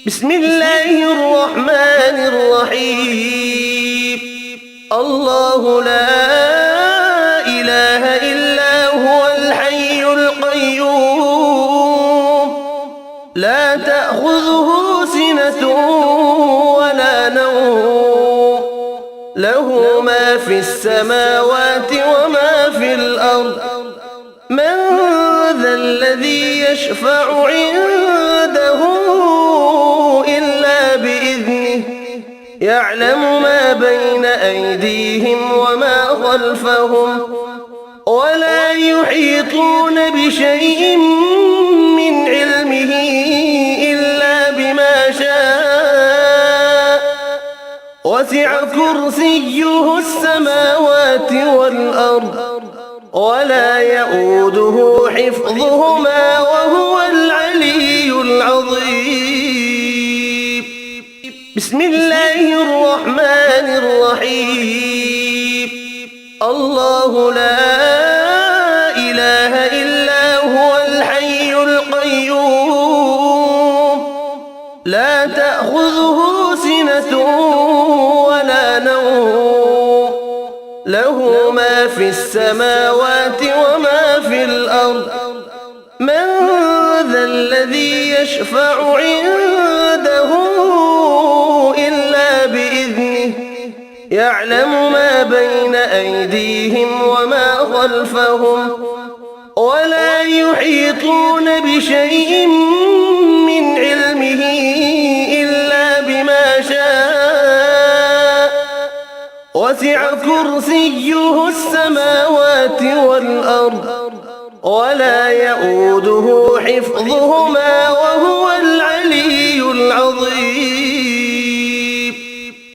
بسم الله الرحمن الرحيم. الله لا إله إلا هو الحي القيوم، لا تأخذه سنة ولا نوم، له ما في السماوات وما في الأرض. من ذا الذي يشفع عنده إلا بإذنه، يعلم ما بين أيديهم وما خلفهم، ولا يحيطون بشيء من علمه إلا بما شاء، وسع كرسيه السماوات والأرض، ولا يؤوده حفظهما وهو العلي العظيم. بسم الله الرحمن الرحيم. الله لا إله إلا هو الحي القيوم، لا تأخذه سنة ولا نوم، له ما في السماوات وما في الأرض. من ذا الذي يشفع عنده إلا بإذنه، يعلم ما بين أيديهم وما خلفهم، ولا يحيطون بشيء من علمه إلا بما شاء، وسع كرسيه السماوات والأرض، ولا يؤوده حفظهما وهو العلي